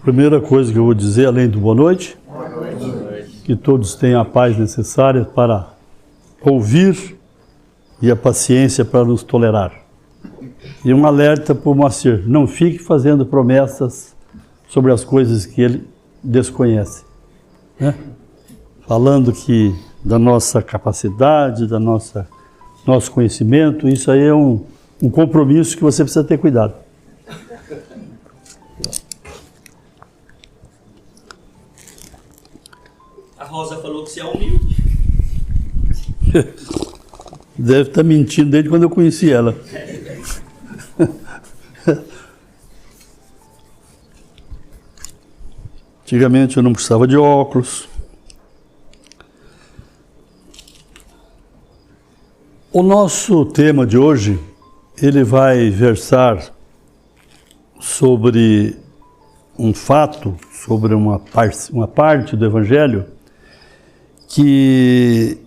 Primeira coisa que eu vou dizer, além do boa noite, que todos tenham a paz necessária para ouvir e a paciência para nos tolerar. E um alerta para o Moacir: não fique fazendo promessas sobre as coisas que ele desconhece, né? Falando que da nossa capacidade, da nosso conhecimento, isso aí é um compromisso que você precisa ter cuidado. A Rosa falou que você é humilde. Deve estar mentindo desde quando eu conheci ela. Antigamente eu não precisava de óculos. O nosso tema de hoje, ele vai versar sobre um fato, sobre uma parte do Evangelho que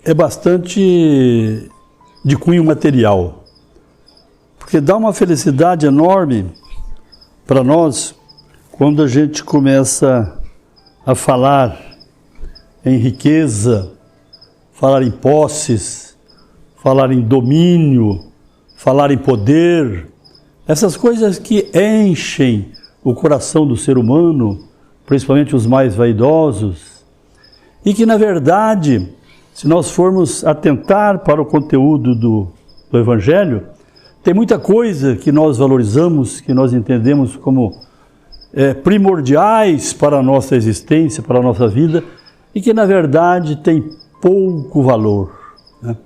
é bastante de cunho material, porque dá uma felicidade enorme para nós quando a gente começa a falar em riqueza, falar em posses, falar em domínio, falar em poder, essas coisas que enchem o coração do ser humano, principalmente os mais vaidosos, e que, na verdade, se nós formos atentar para o conteúdo do Evangelho, tem muita coisa que nós valorizamos, que nós entendemos como primordiais para a nossa existência, para a nossa vida, e que, na verdade, tem pouco valor, né?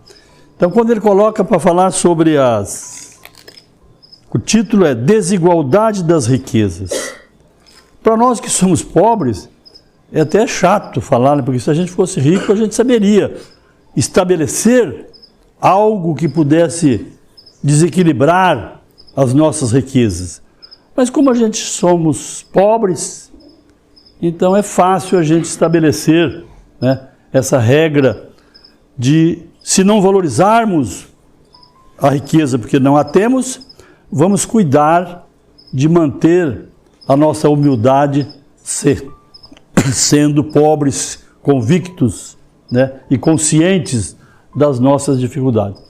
Então, quando ele coloca para falar sobre o título é Desigualdade das Riquezas. Para nós que somos pobres, é até chato falar, né? Porque se a gente fosse rico, a gente saberia estabelecer algo que pudesse desequilibrar as nossas riquezas. Mas como a gente somos pobres, então é fácil a gente estabelecer, né, essa regra de, se não valorizarmos a riqueza porque não a temos, vamos cuidar de manter a nossa humildade sendo pobres, convictos, né, e conscientes das nossas dificuldades.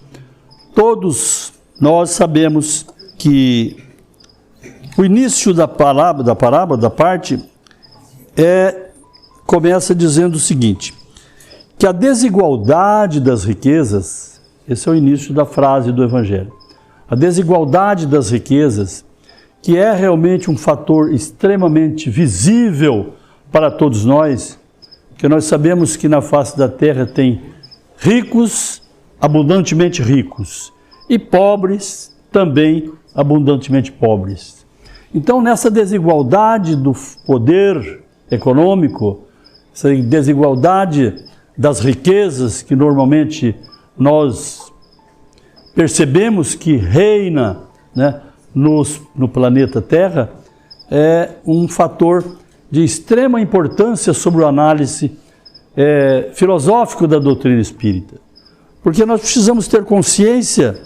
Todos nós sabemos que o início da parábola, da parte, começa dizendo o seguinte, que a desigualdade das riquezas, esse é o início da frase do Evangelho, a desigualdade das riquezas, que é realmente um fator extremamente visível para todos nós, que nós sabemos que na face da terra tem ricos, abundantemente ricos, e pobres, também abundantemente pobres. Então, nessa desigualdade do poder econômico, essa desigualdade das riquezas que normalmente nós percebemos que reina, né, no planeta Terra, é um fator de extrema importância sobre o análise filosófico da doutrina espírita. Porque nós precisamos ter consciência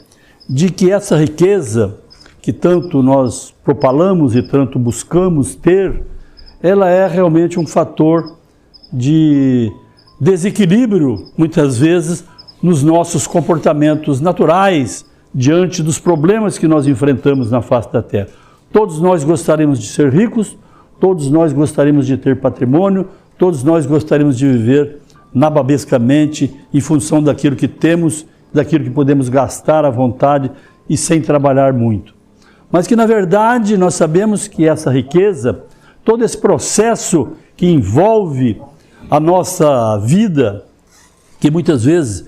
de que essa riqueza que tanto nós propalamos e tanto buscamos ter, ela é realmente um fator de desequilíbrio, muitas vezes, nos nossos comportamentos naturais, diante dos problemas que nós enfrentamos na face da Terra. Todos nós gostaríamos de ser ricos, todos nós gostaríamos de ter patrimônio, todos nós gostaríamos de viver nababescamente em função daquilo que temos, daquilo que podemos gastar à vontade e sem trabalhar muito. Mas que, na verdade, nós sabemos que essa riqueza, todo esse processo que envolve a nossa vida, que muitas vezes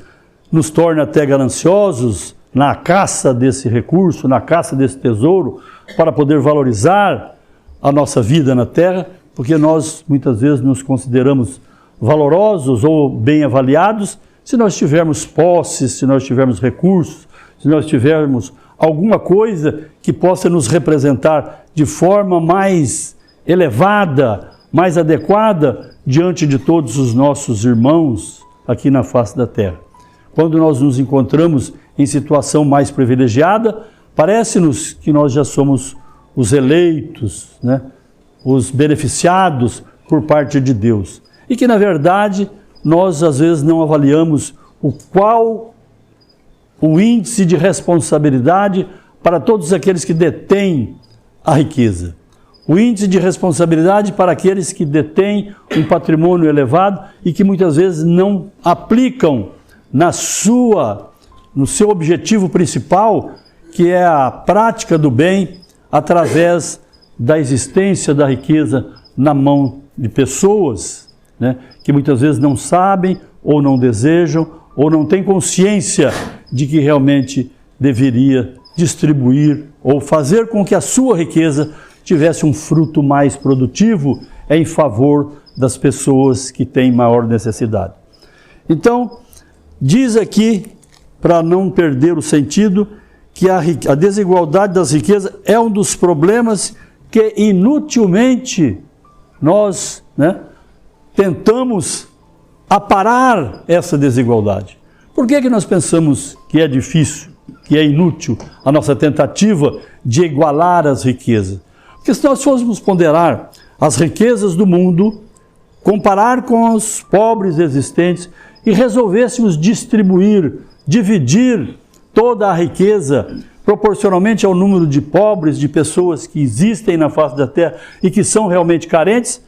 nos torna até gananciosos na caça desse recurso, na caça desse tesouro, para poder valorizar a nossa vida na Terra, porque nós muitas vezes nos consideramos valorosos ou bem avaliados se nós tivermos posses, se nós tivermos recursos, se nós tivermos alguma coisa que possa nos representar de forma mais elevada, mais adequada diante de todos os nossos irmãos aqui na face da Terra. Quando nós nos encontramos em situação mais privilegiada, parece-nos que nós já somos os eleitos, né? os beneficiados por parte de Deus. E que, na verdade, nós às vezes não avaliamos o índice de responsabilidade para todos aqueles que detêm a riqueza. O índice de responsabilidade para aqueles que detêm um patrimônio elevado e que muitas vezes não aplicam no seu objetivo principal, que é a prática do bem através da existência da riqueza na mão de pessoas, né, que muitas vezes não sabem ou não desejam ou não têm consciência de que realmente deveria distribuir ou fazer com que a sua riqueza tivesse um fruto mais produtivo em favor das pessoas que têm maior necessidade. Então, diz aqui, para não perder o sentido, que a desigualdade das riquezas é um dos problemas que inutilmente nós, tentamos aparar essa desigualdade. Por que nós pensamos que é difícil, que é inútil a nossa tentativa de igualar as riquezas? Porque se nós fôssemos ponderar as riquezas do mundo, comparar com os pobres existentes e resolvêssemos dividir toda a riqueza proporcionalmente ao número de pobres, de pessoas que existem na face da terra e que são realmente carentes,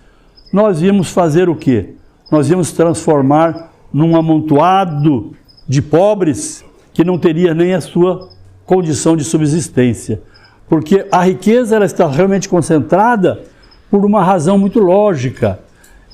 nós íamos fazer o quê? Nós íamos transformar num amontoado de pobres que não teria nem a sua condição de subsistência. Porque a riqueza ela está realmente concentrada por uma razão muito lógica.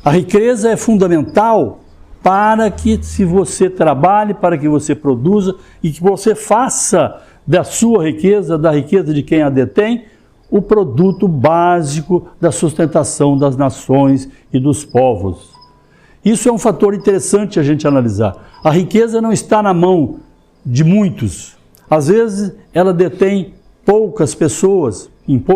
A riqueza é fundamental para que se você trabalhe, para que você produza e que você faça da sua riqueza, da riqueza de quem a detém, o produto básico da sustentação das nações e dos povos. Isso é um fator interessante a gente analisar. A riqueza não está na mão de muitos. Às vezes ela detém poucas pessoas,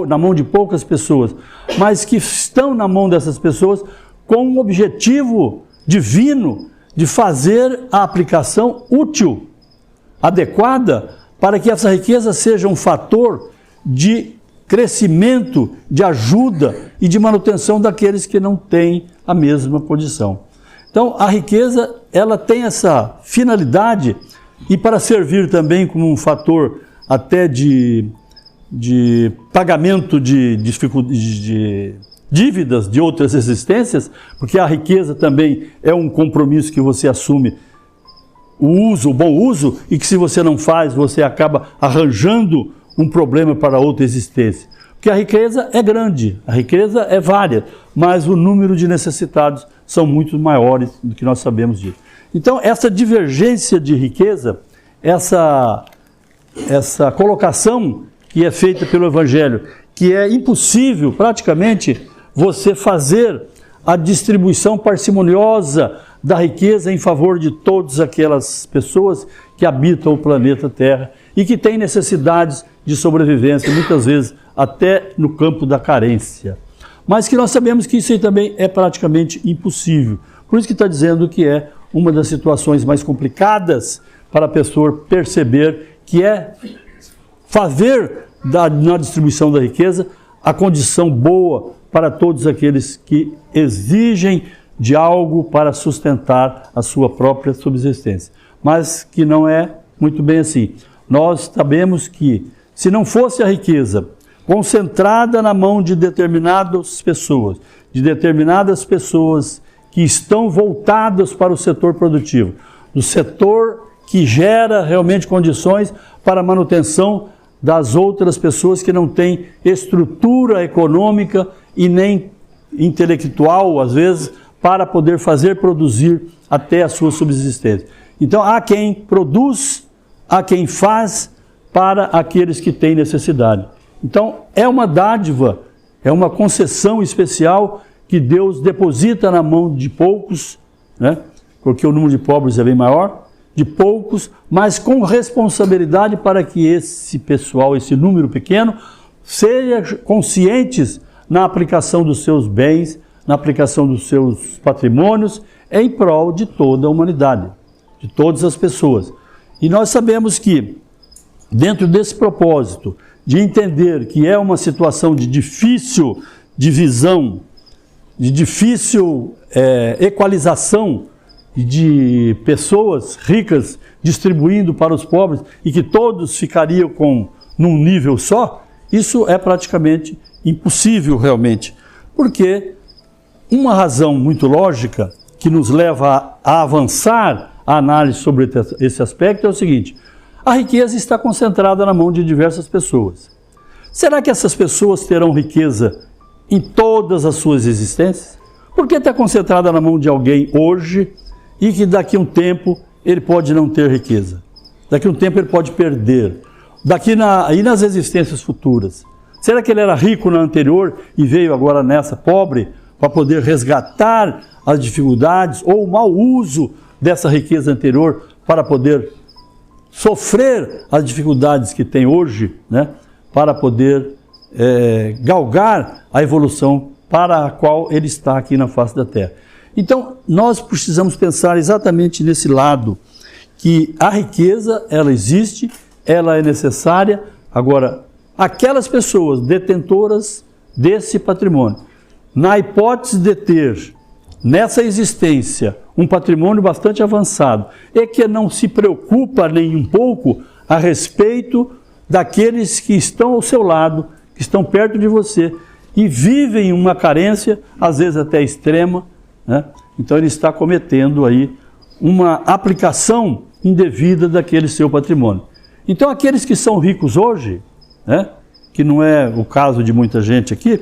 na mão de poucas pessoas, mas que estão na mão dessas pessoas com um objetivo divino de fazer a aplicação útil, adequada, para que essa riqueza seja um fator de crescimento, de ajuda e de manutenção daqueles que não têm a mesma condição. Então, a riqueza, ela tem essa finalidade e para servir também como um fator até de pagamento de dívidas de outras existências, porque a riqueza também é um compromisso que você assume o bom uso, e que se você não faz, você acaba arranjando um problema para outra existência. Porque a riqueza é grande, a riqueza é vária, mas o número de necessitados são muito maiores do que nós sabemos disso. Então, essa divergência de riqueza, essa colocação que é feita pelo Evangelho, que é impossível, praticamente, você fazer a distribuição parcimoniosa da riqueza em favor de todas aquelas pessoas que habitam o planeta Terra e que têm necessidades de sobrevivência, muitas vezes até no campo da carência. Mas que nós sabemos que isso aí também é praticamente impossível. Por isso que está dizendo que é uma das situações mais complicadas para a pessoa perceber que é fazer na distribuição da riqueza a condição boa para todos aqueles que exigem de algo para sustentar a sua própria subsistência. Mas que não é muito bem assim. Nós sabemos que, se não fosse a riqueza concentrada na mão de determinadas pessoas que estão voltadas para o setor produtivo, do setor que gera realmente condições para a manutenção das outras pessoas que não têm estrutura econômica e nem intelectual, às vezes, para poder produzir até a sua subsistência. Então, há quem produz, há quem faz para aqueles que têm necessidade. Então, é uma dádiva, é uma concessão especial que Deus deposita na mão de poucos, porque o número de pobres é bem maior, de poucos, mas com responsabilidade para que esse pessoal, esse número pequeno, seja conscientes na aplicação dos seus bens, na aplicação dos seus patrimônios, em prol de toda a humanidade, de todas as pessoas. E nós sabemos que, dentro desse propósito, de entender que é uma situação de difícil divisão, de difícil equalização de pessoas ricas distribuindo para os pobres e que todos ficariam num nível só, isso é praticamente impossível realmente. Porque uma razão muito lógica que nos leva a avançar a análise sobre esse aspecto é o seguinte: a riqueza está concentrada na mão de diversas pessoas. Será que essas pessoas terão riqueza em todas as suas existências? Por que está concentrada na mão de alguém hoje e que daqui a um tempo ele pode não ter riqueza? Daqui a um tempo ele pode perder. E nas existências futuras? Será que ele era rico na anterior e veio agora nessa pobre para poder resgatar as dificuldades ou o mau uso dessa riqueza anterior para poder sofrer as dificuldades que tem hoje, né? Para poder galgar a evolução para a qual ele está aqui na face da Terra. Então, nós precisamos pensar exatamente nesse lado, que a riqueza, ela existe, ela é necessária. Agora, aquelas pessoas detentoras desse patrimônio, na hipótese de ter nessa existência um patrimônio bastante avançado e que não se preocupa nem um pouco a respeito daqueles que estão ao seu lado, que estão perto de você e vivem uma carência, às vezes até extrema, né? Então ele está cometendo aí uma aplicação indevida daquele seu patrimônio. Então aqueles que são ricos hoje, né, que não é o caso de muita gente aqui,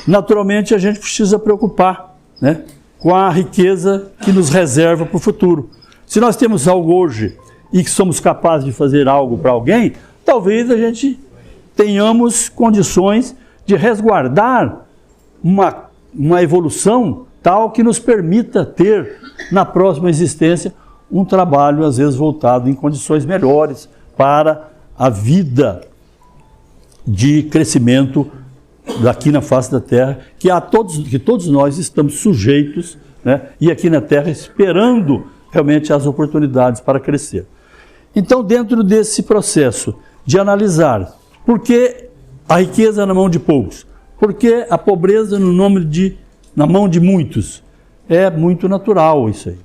naturalmente a gente precisa preocupar, né, com a riqueza que nos reserva para o futuro. Se nós temos algo hoje e que somos capazes de fazer algo para alguém, talvez a gente tenhamos condições de resguardar uma evolução tal que nos permita ter, na próxima existência, um trabalho, às vezes, voltado em condições melhores para a vida de crescimento daqui na face da Terra, que todos nós estamos sujeitos, né, e aqui na Terra esperando realmente as oportunidades para crescer. Então, dentro desse processo de analisar por que a riqueza na mão de poucos, por que a pobreza na mão de muitos, é muito natural isso aí.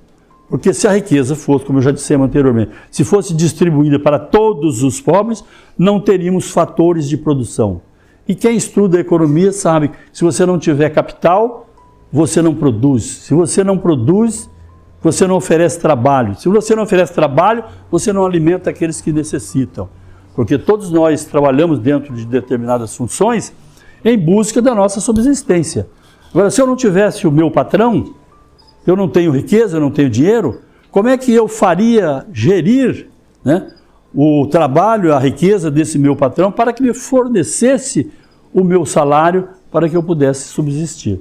Porque se a riqueza fosse, como eu já disse anteriormente, se fosse distribuída para todos os pobres, não teríamos fatores de produção. E quem estuda a economia sabe que se você não tiver capital, você não produz. Se você não produz, você não oferece trabalho. Se você não oferece trabalho, você não alimenta aqueles que necessitam. Porque todos nós trabalhamos dentro de determinadas funções em busca da nossa subsistência. Agora, se eu não tivesse o meu patrão, eu não tenho riqueza, eu não tenho dinheiro, como é que eu faria gerir, né, o trabalho, a riqueza desse meu patrão para que me fornecesse o meu salário para que eu pudesse subsistir?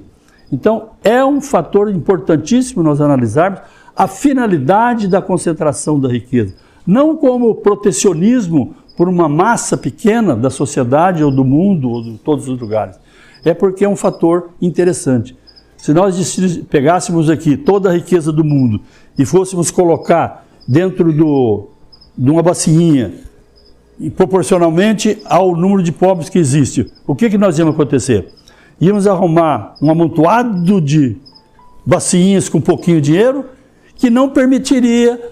Então, é um fator importantíssimo nós analisarmos a finalidade da concentração da riqueza. Não como protecionismo por uma massa pequena da sociedade ou do mundo ou de todos os lugares. É porque é um fator interessante. Se nós pegássemos aqui toda a riqueza do mundo e fôssemos colocar dentro de uma bacinha, e proporcionalmente ao número de pobres que existe, o que nós íamos acontecer? Íamos arrumar um amontoado de bacinhas com pouquinho dinheiro que não permitiria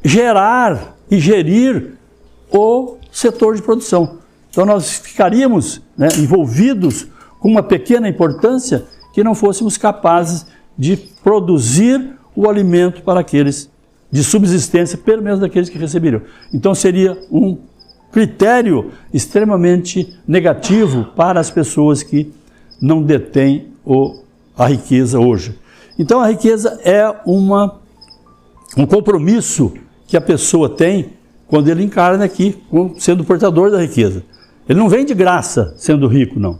gerar e gerir o setor de produção. Então nós ficaríamos, né, envolvidos com uma pequena importância que não fôssemos capazes de produzir o alimento para aqueles de subsistência, pelo menos daqueles que receberiam. Então seria um critério extremamente negativo para as pessoas que não detêm a riqueza hoje. Então a riqueza é um compromisso que a pessoa tem quando ele encarna aqui, sendo portador da riqueza. Ele não vem de graça sendo rico, não.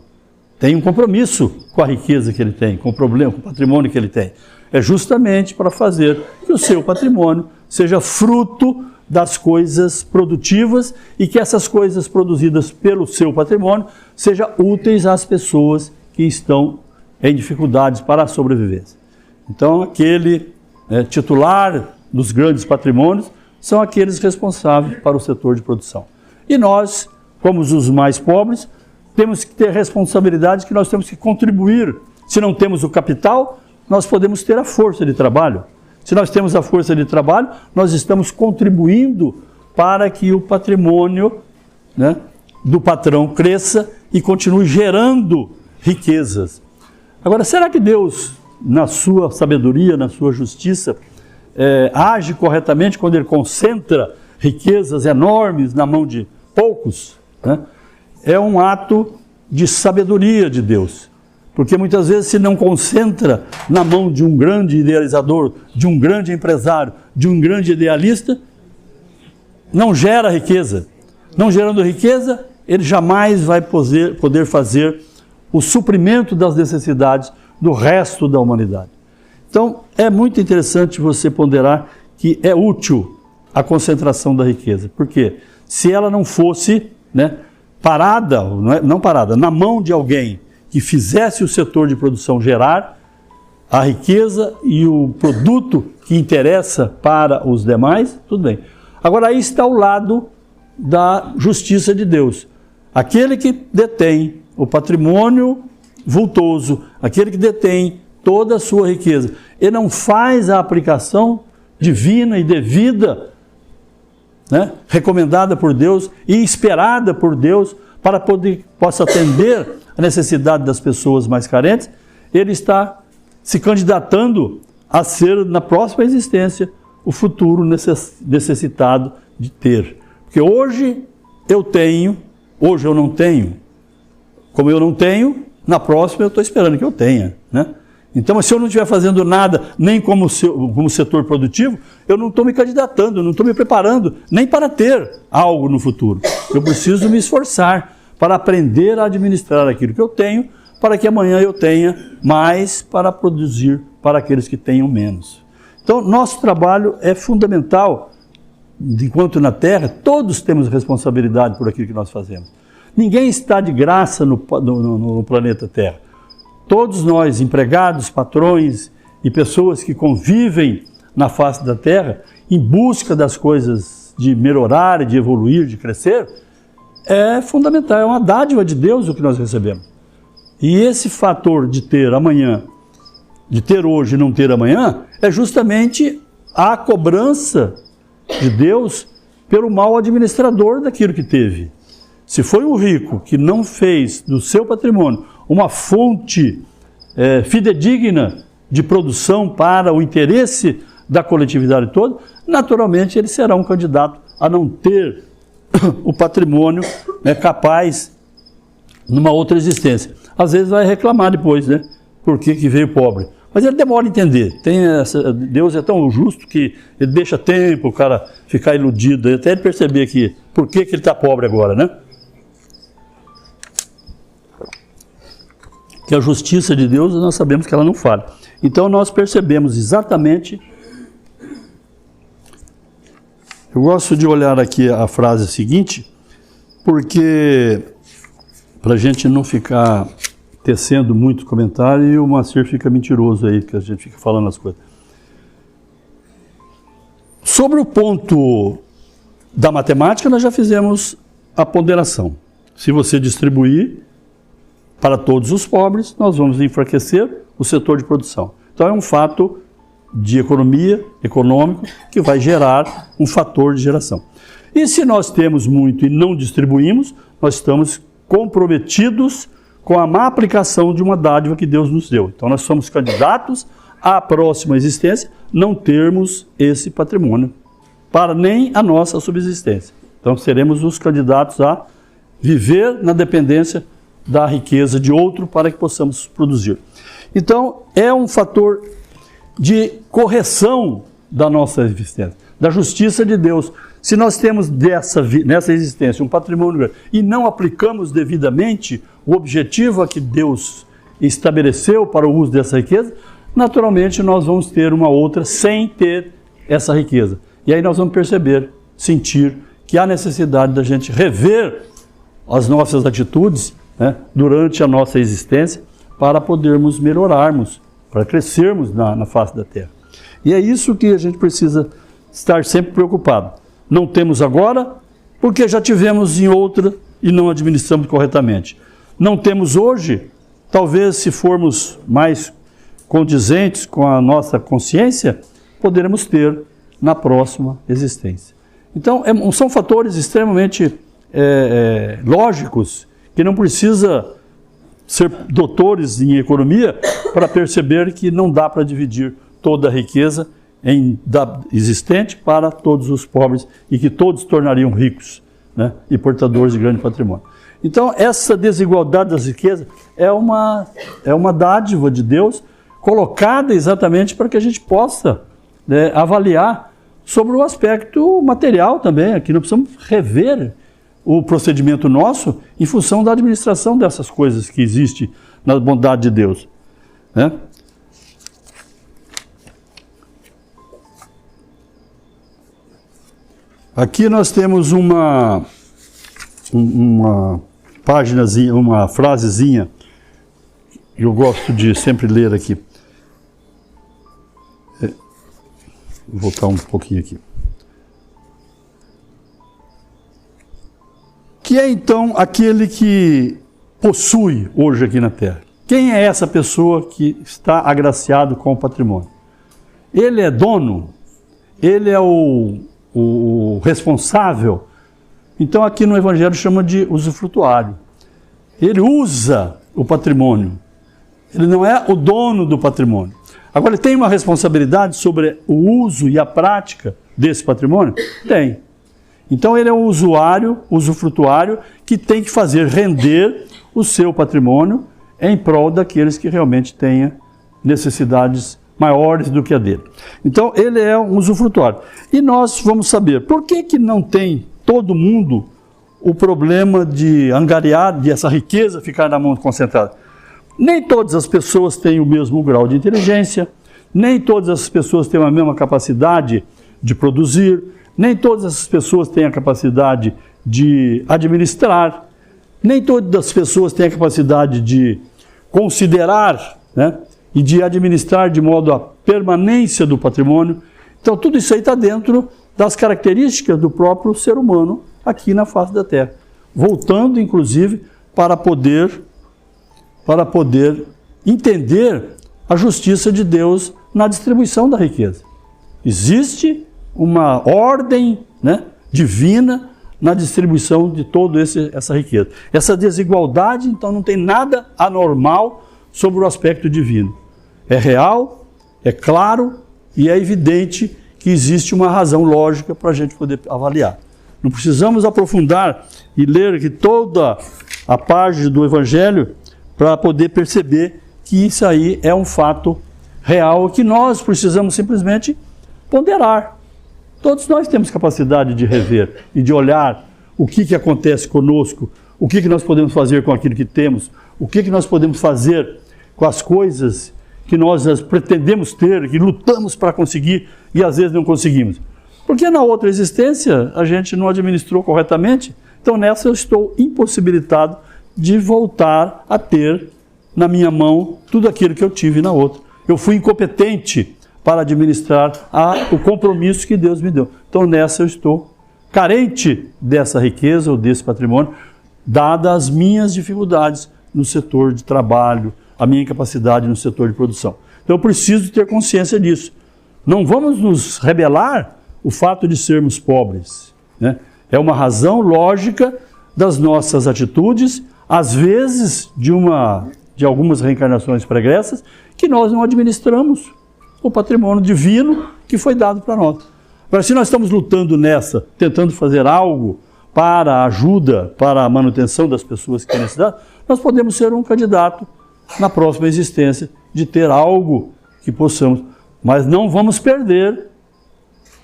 Tem um compromisso com a riqueza que ele tem, com o patrimônio que ele tem. É justamente para fazer que o seu patrimônio seja fruto das coisas produtivas e que essas coisas produzidas pelo seu patrimônio sejam úteis às pessoas que estão em dificuldades para a sobrevivência. Então, aquele titular dos grandes patrimônios são aqueles responsáveis para o setor de produção. E nós, como os mais pobres, temos que ter responsabilidade, que nós temos que contribuir. Se não temos o capital, nós podemos ter a força de trabalho. Se nós temos a força de trabalho, nós estamos contribuindo para que o patrimônio, né, do patrão cresça e continue gerando riquezas. Agora, será que Deus, na sua sabedoria, na sua justiça, age corretamente quando Ele concentra riquezas enormes na mão de poucos? Né? É um ato de sabedoria de Deus. Porque muitas vezes se não concentra na mão de um grande idealizador, de um grande empresário, de um grande idealista, não gera riqueza. Não gerando riqueza, ele jamais vai poder fazer o suprimento das necessidades do resto da humanidade. Então, é muito interessante você ponderar que é útil a concentração da riqueza. Por quê? Se ela não fosse, né, parada, não parada, na mão de alguém que fizesse o setor de produção gerar a riqueza e o produto que interessa para os demais, tudo bem. Agora aí está o lado da justiça de Deus. Aquele que detém o patrimônio vultoso, aquele que detém toda a sua riqueza, ele não faz a aplicação divina e devida, né, recomendada por Deus e esperada por Deus para possa atender a necessidade das pessoas mais carentes, ele está se candidatando a ser, na próxima existência, o futuro necessitado de ter. Porque hoje eu tenho, hoje eu não tenho. Como eu não tenho, na próxima eu estou esperando que eu tenha, né? Então, se eu não estiver fazendo nada, nem como setor produtivo, eu não estou me candidatando, não estou me preparando nem para ter algo no futuro. Eu preciso me esforçar para aprender a administrar aquilo que eu tenho, para que amanhã eu tenha mais para produzir para aqueles que tenham menos. Então, nosso trabalho é fundamental. Enquanto na Terra, todos temos responsabilidade por aquilo que nós fazemos. Ninguém está de graça no planeta Terra. Todos nós, empregados, patrões e pessoas que convivem na face da Terra, em busca das coisas de melhorar, de evoluir, de crescer, é fundamental, é uma dádiva de Deus o que nós recebemos. E esse fator de ter amanhã, de ter hoje e não ter amanhã, é justamente a cobrança de Deus pelo mau administrador daquilo que teve. Se foi um rico que não fez do seu patrimônio uma fonte fidedigna de produção para o interesse da coletividade toda, naturalmente ele será um candidato a não ter o patrimônio capaz numa outra existência. Às vezes vai reclamar depois, né? Por que veio pobre. Mas ele demora a entender. Deus é tão justo que ele deixa tempo o cara ficar iludido, até ele perceber que por que ele está pobre agora, né? Que a justiça de Deus, nós sabemos que ela não falha. Então nós percebemos exatamente. Eu gosto de olhar aqui a frase seguinte, porque para a gente não ficar tecendo muito comentário e o Moacir fica mentiroso aí, que a gente fica falando as coisas. Sobre o ponto da matemática, nós já fizemos a ponderação. Se você distribuir para todos os pobres, nós vamos enfraquecer o setor de produção. Então é um fato de economia, econômico, que vai gerar um fator de geração. E se nós temos muito e não distribuímos, nós estamos comprometidos com a má aplicação de uma dádiva que Deus nos deu. Então nós somos candidatos à próxima existência não termos esse patrimônio para nem a nossa subsistência. Então seremos os candidatos a viver na dependência da riqueza de outro para que possamos produzir. Então é um fator de correção da nossa existência, da justiça de Deus. Se nós temos nessa existência um patrimônio e não aplicamos devidamente o objetivo a que Deus estabeleceu para o uso dessa riqueza, naturalmente nós vamos ter uma outra sem ter essa riqueza. E aí nós vamos perceber, sentir que há necessidade da gente rever as nossas atitudes, né, durante a nossa existência para podermos melhorarmos, para crescermos na face da Terra. E é isso que a gente precisa estar sempre preocupado. Não temos agora, porque já tivemos em outra e não administramos corretamente. não temos hoje, talvez se formos mais condizentes com a nossa consciência, poderemos ter na próxima existência. Então, são fatores extremamente lógicos, que não precisa ser doutores em economia para perceber que não dá para dividir toda a riqueza existente para todos os pobres e que todos se tornariam ricos, né, e portadores de grande patrimônio. Então, essa desigualdade das riquezas é uma dádiva de Deus colocada exatamente para que a gente possa, né, avaliar sobre o aspecto material também. Aqui nós precisamos rever o procedimento nosso em função da administração dessas coisas que existe na bondade de Deus, né? Aqui nós temos uma paginazinha, uma frasezinha que eu gosto de sempre ler aqui. Vou voltar um pouquinho aqui. Que é então aquele que possui hoje aqui na Terra. Quem é essa pessoa que está agraciado com o patrimônio? Ele é dono? Ele é o responsável? Então aqui no Evangelho chama de usufrutuário. Ele usa o patrimônio. Ele não é o dono do patrimônio. Agora, ele tem uma responsabilidade sobre o uso e a prática desse patrimônio? Tem. Então ele é um usuário, usufrutuário, que tem que fazer render o seu patrimônio em prol daqueles que realmente tenham necessidades maiores do que a dele. Então ele é um usufrutuário. E nós vamos saber por que não tem todo mundo o problema de angariar, de essa riqueza ficar na mão concentrada. Nem todas as pessoas têm o mesmo grau de inteligência, nem todas as pessoas têm a mesma capacidade de produzir, nem todas as pessoas têm a capacidade de administrar, nem todas as pessoas têm a capacidade de considerar, né, e de administrar de modo a permanência do patrimônio. Então tudo isso aí está dentro das características do próprio ser humano aqui na face da Terra. Voltando, inclusive, para poder entender a justiça de Deus na distribuição da riqueza. Existe uma ordem, né, divina na distribuição de toda essa riqueza. Essa desigualdade, então, não tem nada anormal sobre o aspecto divino. É real, é claro e é evidente que existe uma razão lógica para a gente poder avaliar. Não precisamos aprofundar e ler aqui toda a página do Evangelho para poder perceber que isso aí é um fato real que nós precisamos simplesmente ponderar. Todos nós temos capacidade de rever e de olhar o que acontece conosco, o que nós podemos fazer com aquilo que temos, o que nós podemos fazer com as coisas que nós pretendemos ter, que lutamos para conseguir e às vezes não conseguimos. Porque na outra existência a gente não administrou corretamente, então nessa eu estou impossibilitado de voltar a ter na minha mão tudo aquilo que eu tive na outra. Eu fui incompetente para administrar o compromisso que Deus me deu. Então nessa eu estou carente dessa riqueza ou desse patrimônio, dadas as minhas dificuldades no setor de trabalho, a minha incapacidade no setor de produção. Então eu preciso ter consciência disso. Não vamos nos rebelar o fato de sermos pobres, né? É uma razão lógica das nossas atitudes, às vezes de algumas reencarnações pregressas, que nós não administramos o patrimônio divino que foi dado para nós. Agora, se nós estamos lutando nessa, tentando fazer algo para a ajuda, para a manutenção das pessoas que têm necessidade, nós podemos ser um candidato na próxima existência de ter algo que possamos, mas não vamos perder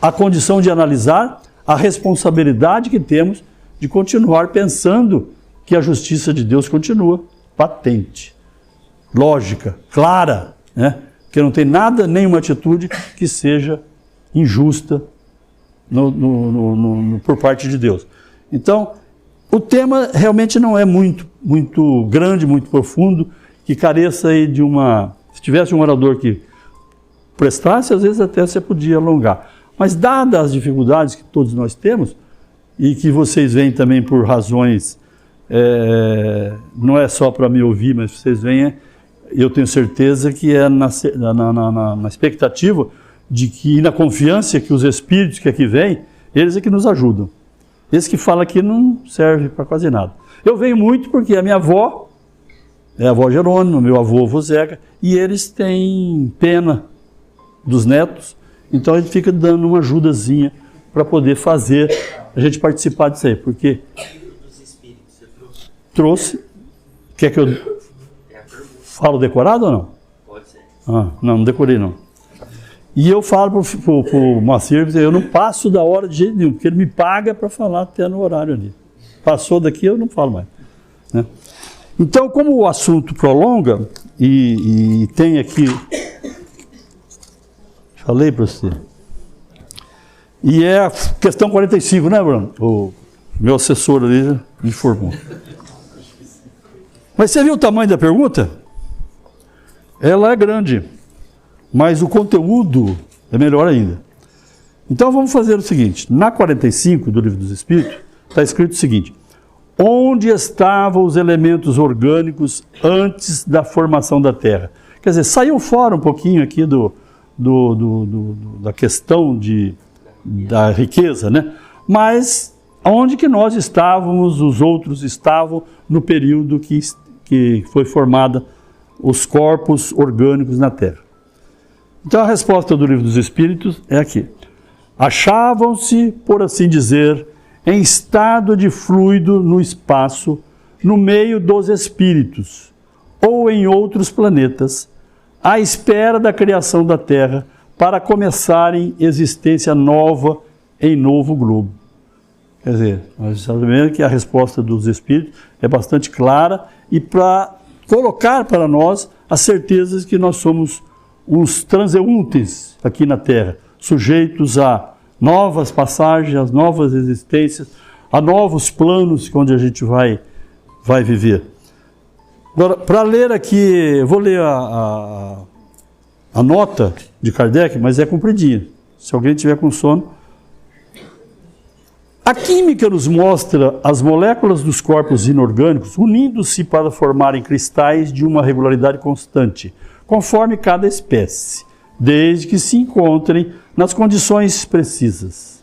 a condição de analisar a responsabilidade que temos de continuar pensando que a justiça de Deus continua patente, lógica, clara, né? Que não tem nada, nenhuma atitude que seja injusta por parte de Deus. Então, o tema realmente não é muito grande, muito profundo, que careça aí de se tivesse um orador que prestasse, às vezes até você podia alongar. Mas dadas as dificuldades que todos nós temos, e que vocês veem também por razões não é só para me ouvir, mas vocês venham, eu tenho certeza que é na expectativa de que, e na confiança que os espíritos que aqui vêm, eles é que nos ajudam. Esse que fala aqui não serve para quase nada. Eu venho muito porque a minha avó, é a avó Jerônimo, meu avô, avô Zeca, e eles têm pena dos netos, então a gente fica dando uma ajudazinha para poder fazer a gente participar disso aí, porque Dos espíritos, você trouxe. Quer que eu falo decorado ou não? pode ser. Não decorei não. E eu falo pro Moacir, eu não passo da hora de jeito nenhum, porque ele me paga para falar até no horário ali. Passou daqui, eu não falo mais, né? Então, como o assunto prolonga, e tem aqui, falei para você, e é a questão 45, né, Bruno? O meu assessor ali me informou. Mas você viu o tamanho da pergunta? Ela é grande, mas o conteúdo é melhor ainda. Então vamos fazer o seguinte, na 45 do Livro dos Espíritos, está escrito o seguinte: onde estavam os elementos orgânicos antes da formação da Terra? Quer dizer, saiu fora um pouquinho aqui da questão da riqueza, né? Mas onde que nós estávamos, os outros estavam no período que foi formada os corpos orgânicos na Terra. Então a resposta do Livro dos Espíritos é aqui. Achavam-se, por assim dizer, em estado de fluido no espaço, no meio dos espíritos, ou em outros planetas, à espera da criação da Terra, para começarem existência nova em novo globo. Quer dizer, nós sabemos que a resposta dos espíritos é bastante clara e para colocar para nós a certeza de que nós somos uns transeuntes aqui na Terra, sujeitos a novas passagens, a novas existências, a novos planos onde a gente vai viver. Agora, para ler aqui, eu vou ler a nota de Kardec, mas é compridinha. Se alguém tiver com sono. A química nos mostra as moléculas dos corpos inorgânicos unindo-se para formarem cristais de uma regularidade constante, conforme cada espécie, desde que se encontrem nas condições precisas.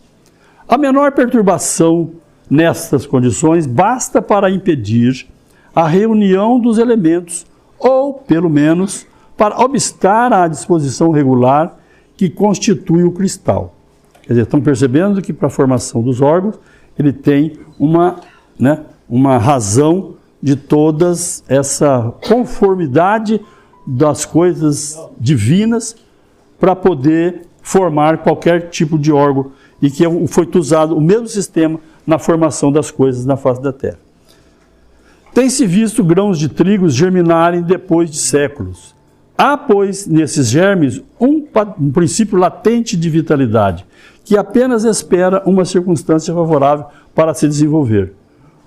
A menor perturbação nestas condições basta para impedir a reunião dos elementos ou, pelo menos, para obstar à disposição regular que constitui o cristal. Quer dizer, estão percebendo que para a formação dos órgãos ele tem uma razão de todas essa conformidade das coisas divinas para poder formar qualquer tipo de órgão e que foi usado o mesmo sistema na formação das coisas na face da Terra. Tem-se visto grãos de trigo germinarem depois de séculos. Há, pois, nesses germes um princípio latente de vitalidade, que apenas espera uma circunstância favorável para se desenvolver.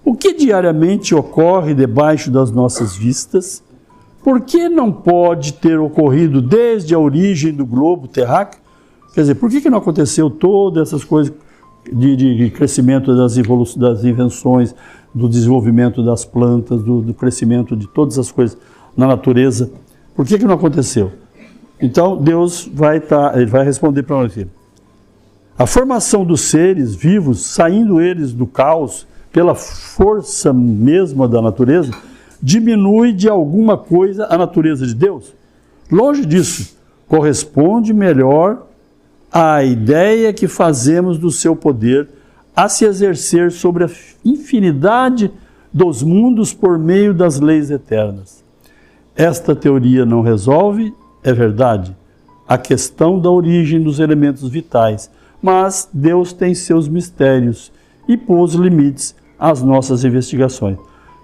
O que diariamente ocorre debaixo das nossas vistas, por que não pode ter ocorrido desde a origem do globo terráqueo? Quer dizer, por que não aconteceu todas essas coisas de crescimento das invenções, do desenvolvimento das plantas, do crescimento de todas as coisas na natureza? Por que não aconteceu? Então, Deus ele vai responder para nós aqui. A formação dos seres vivos, saindo eles do caos pela força mesma da natureza, diminui de alguma coisa a natureza de Deus? Longe disso, corresponde melhor à ideia que fazemos do seu poder a se exercer sobre a infinidade dos mundos por meio das leis eternas. Esta teoria não resolve, é verdade, a questão da origem dos elementos vitais, mas Deus tem seus mistérios e pôs limites às nossas investigações.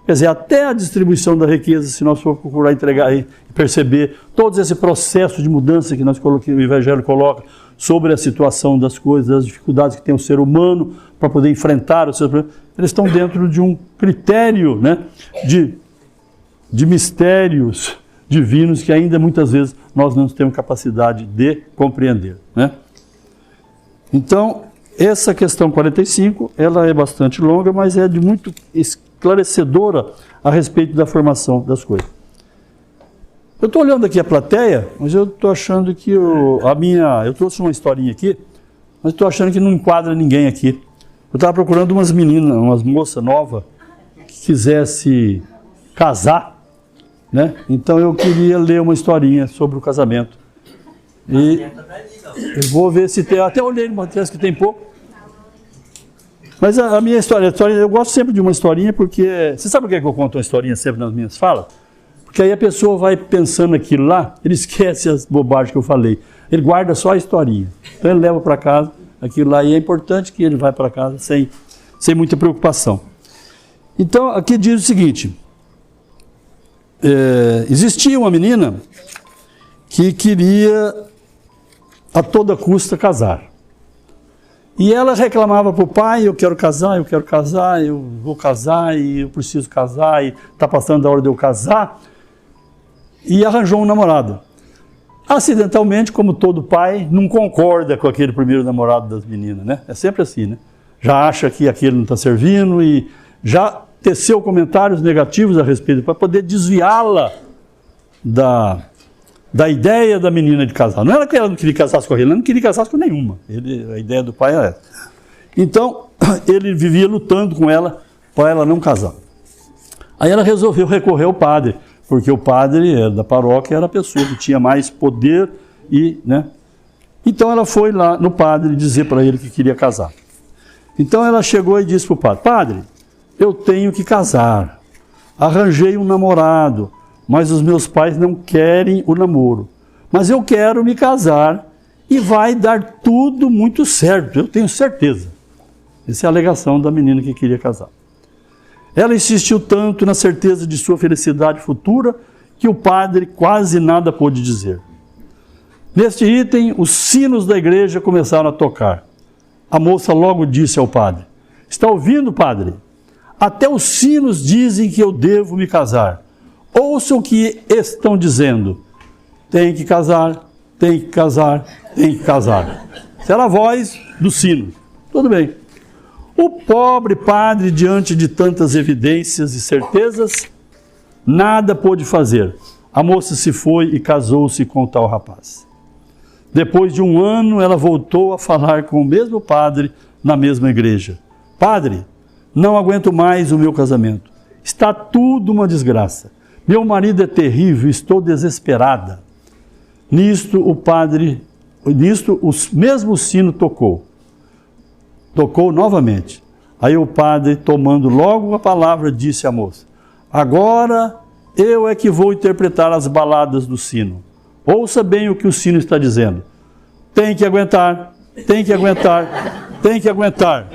Quer dizer, até a distribuição da riqueza, se nós for procurar entregar e perceber todo esse processo de mudança que o Evangelho coloca sobre a situação das coisas, das dificuldades que tem o ser humano para poder enfrentar os seus problemas, eles estão dentro de um critério, de mistérios divinos que ainda muitas vezes nós não temos capacidade de compreender, né? Então, essa questão 45, ela é bastante longa, mas é de muito esclarecedora a respeito da formação das coisas. Eu estou olhando aqui a plateia, mas eu estou achando que eu trouxe uma historinha aqui, mas estou achando que não enquadra ninguém aqui. Eu estava procurando umas meninas, umas moças novas, que quisesse casar, né? Então eu queria ler uma historinha sobre o casamento. E eu vou ver se tem, até olhei no material que tem pouco. Mas a minha história, eu gosto sempre de uma historinha, porque, você sabe por que eu conto uma historinha sempre nas minhas falas? Porque aí a pessoa vai pensando aquilo lá, ele esquece as bobagens que eu falei. Ele guarda só a historinha. Então ele leva para casa aquilo lá, e é importante que ele vá para casa sem muita preocupação. Então aqui diz o seguinte, existia uma menina que queria a toda custa casar. E ela reclamava para o pai, eu quero casar, eu vou casar, e eu preciso casar, e está passando a hora de eu casar. E arranjou um namorado. Acidentalmente, como todo pai, não concorda com aquele primeiro namorado das meninas, né? É sempre assim, né? Já acha que aquele não está servindo e já teceu comentários negativos a respeito, para poder desviá-la da ideia da menina de casar. Não era que ela não queria casar com ele, ela não queria casar com nenhuma. A ideia do pai era essa. Então, ele vivia lutando com ela para ela não casar. Aí ela resolveu recorrer ao padre, porque o padre da paróquia era a pessoa que tinha mais poder né? Então ela foi lá no padre dizer para ele que queria casar. Então ela chegou e disse para o padre, padre, eu tenho que casar. Arranjei um namorado, mas os meus pais não querem o namoro. Mas eu quero me casar e vai dar tudo muito certo, eu tenho certeza. Essa é a alegação da menina que queria casar. Ela insistiu tanto na certeza de sua felicidade futura que o padre quase nada pôde dizer. Neste item, os sinos da igreja começaram a tocar. A moça logo disse ao padre, está ouvindo, padre? Até os sinos dizem que eu devo me casar. Ouça o que estão dizendo. Tem que casar, tem que casar, tem que casar. Essa era a voz do sino. Tudo bem. O pobre padre, diante de tantas evidências e certezas, nada pôde fazer. A moça se foi e casou-se com o tal rapaz. Depois de 1 ano, ela voltou a falar com o mesmo padre na mesma igreja. Padre, não aguento mais o meu casamento. Está tudo uma desgraça. Meu marido é terrível, estou desesperada. Nisto o mesmo sino tocou. Tocou novamente. Aí o padre, tomando logo a palavra, disse à moça, agora eu é que vou interpretar as baladas do sino. Ouça bem o que o sino está dizendo. Tem que aguentar, tem que aguentar, tem que aguentar.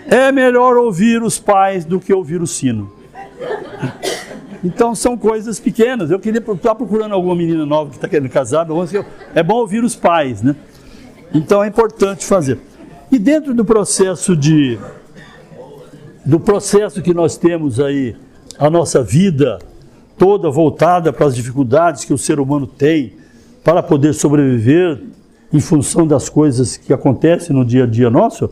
É melhor ouvir os pais do que ouvir o sino. Então são coisas pequenas. Eu queria estar procurando alguma menina nova que está querendo casar. É bom ouvir os pais, né? Então é importante fazer. E dentro do processo que nós temos aí, a nossa vida toda voltada para as dificuldades que o ser humano tem para poder sobreviver em função das coisas que acontecem no dia a dia nosso,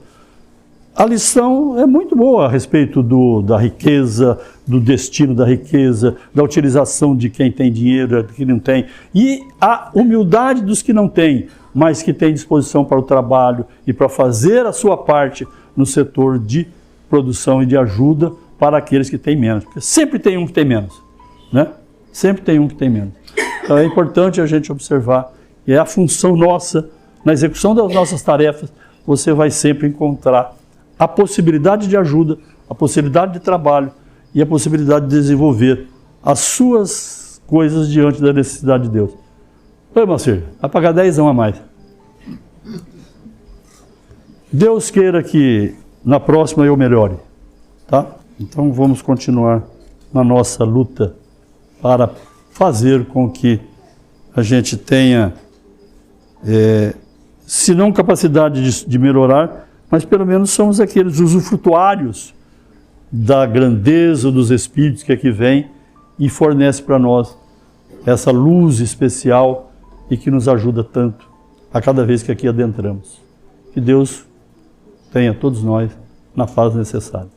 a lição é muito boa a respeito da riqueza, do destino da riqueza, da utilização de quem tem dinheiro, de quem não tem, e a humildade dos que não têm, mas que têm disposição para o trabalho e para fazer a sua parte no setor de produção e de ajuda para aqueles que têm menos. Porque sempre tem um que tem menos, né? Sempre tem um que tem menos. Então é importante a gente observar, e é a função nossa, na execução das nossas tarefas, você vai sempre encontrar a possibilidade de ajuda, a possibilidade de trabalho e a possibilidade de desenvolver as suas coisas diante da necessidade de Deus. Oi, Marcelo, vai pagar 10 a mais. Deus queira que na próxima eu melhore, tá? Então vamos continuar na nossa luta para fazer com que a gente tenha, se não capacidade de melhorar, mas pelo menos somos aqueles usufrutuários da grandeza dos Espíritos que aqui vem e fornece para nós essa luz especial e que nos ajuda tanto a cada vez que aqui adentramos. Que Deus tenha todos nós na paz necessária.